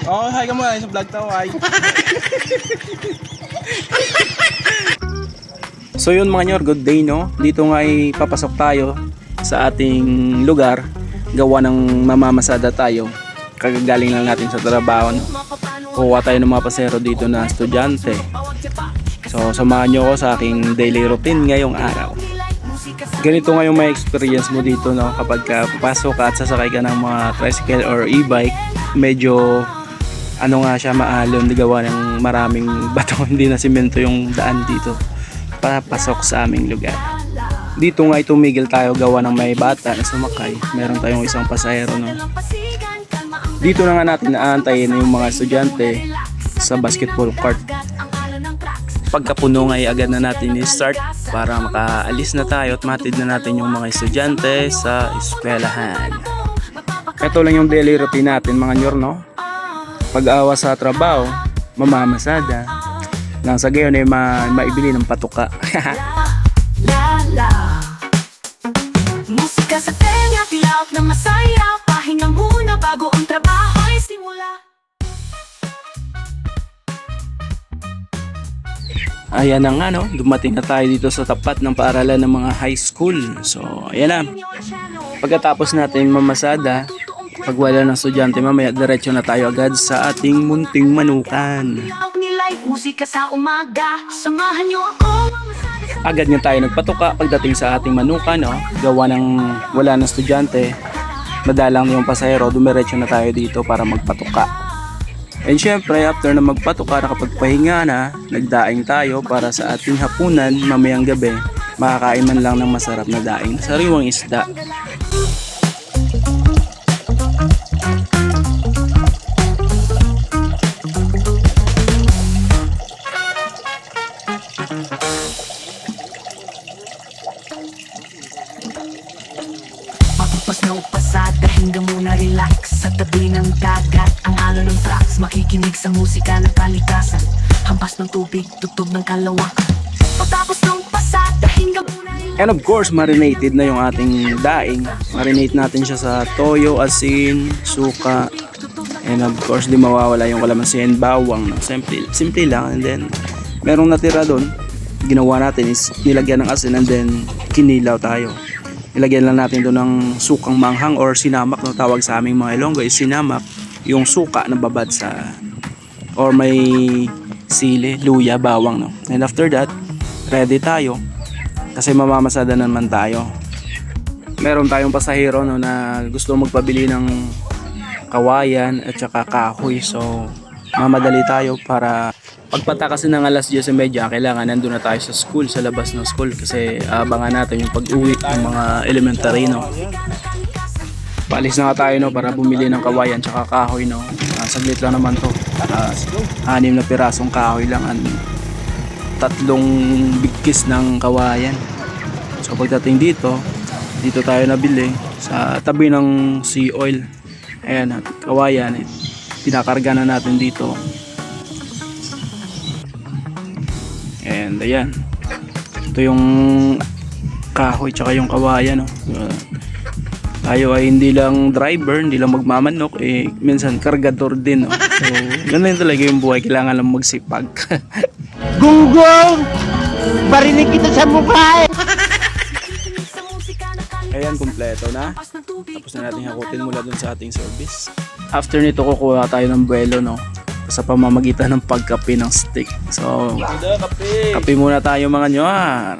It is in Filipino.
Oh, hi ka muna sa vlog to, hi. So yun mga nyor, good day no. Dito nga ay papasok tayo sa ating lugar. Gawa ng mamamasada tayo. Kagagaling lang natin sa trabaho no. Kuha tayo ng mga pasero dito na estudyante. So samahan nyo ko sa aking daily routine ngayong araw. Ganito nga yung may experience mo dito no. Kapag papasok ka at sasakay ka ng mga tricycle or e-bike, medyo ano nga siya, maalon, gawa ng maraming bato, hindi na simento yung daan dito papasok sa aming lugar. Dito nga tumigil tayo gawa ng may bata na sumakay. Meron tayong isang pasahero no. Dito na nga natin naantayin na yung mga estudyante sa basketball court. Pagkapuno nga ay agad na natin i-start para makaalis na tayo at matid na natin yung mga estudyante sa eskwelahan. Ito lang yung daily routine natin mga nyor no. Pag-awa sa trabaho, mamamasada. Nang sa gayon ay maibili ng patuka. Musika sa tenga, tilaok na masaya. Pahinga muna bago ang trabaho ay simula. Ayan na nga no, dumating na tayo dito sa tapat ng paaralan ng mga high school. So ayan na. Pagkatapos natin mamasada, pag wala ng estudyante mamaya, diretso na tayo agad sa ating munting manukan. Musika sa umaga, samahan niyo ako. Agad nga tayo nagpatuka pagdating sa ating manukan no. Gawa ng wala ng estudyante, madalang yung pasahero, dumiretso na tayo dito para magpatuka. And syempre after na magpatuka, nakapagpahinga na, nagdaing tayo para sa ating hapunan mamayang gabi. Makakain man lang ng masarap na daing, sariwang isda. Pagpas na upasada, hinga muna relax. Sa tabi ng dagat, ang alon ng tracks. Makikinig sa musika ng kalikasan. Hampas ng tubig, tugtog ng kalawak. Pagtapos ng pasada, hinga muna relax. And of course, marinated na yung ating daing. Marinate natin siya sa toyo, asin, suka. And of course, di mawawala yung kalamansi and bawang. No? Simple lang. And then, merong natira doon. Ginawa natin is nilagyan ng asin and then kinilaw tayo. Ilagyan lang natin doon ng sukang manghang or sinamak na tawag sa aming mga Ilonggo is sinamak, yung suka na babad sa or may sili, luya, bawang no. And after that, ready tayo kasi mamamasada naman tayo. Meron tayong pasahero no na gusto magpabili ng kawayan at saka kahoy, so mamadali tayo para pagpata kasi ng alas 10:30, kailangan nandun na tayo sa school, sa labas ng school kasi abangan natin yung pag-uwi ng mga elementary no. Paalis na nga tayo no para bumili ng kawayan tsaka kahoy no. Saglit lang naman to. 6 na pirasong kahoy lang at 3 bigkis ng kawayan. So pagdating dito tayo nabili sa tabi ng sea oil. Ayan at kawayan pinakarga na natin dito. And ayan, ito yung kahoy tsaka yung kawayan no. Tayo ay hindi lang driver, hindi lang magmamanok, minsan kargador din no. So ganun talaga yung buhay, kailangan lang magsipag. Gunggong! Barinig kita sa mukha eh! Ayan, kumpleto na. Tapos na natin hakutin mula dun sa ating service. After nito kukuha tayo ng buwelo no, sa pamamagitan ng pagkape ng stick. So kape muna tayo mga nyar.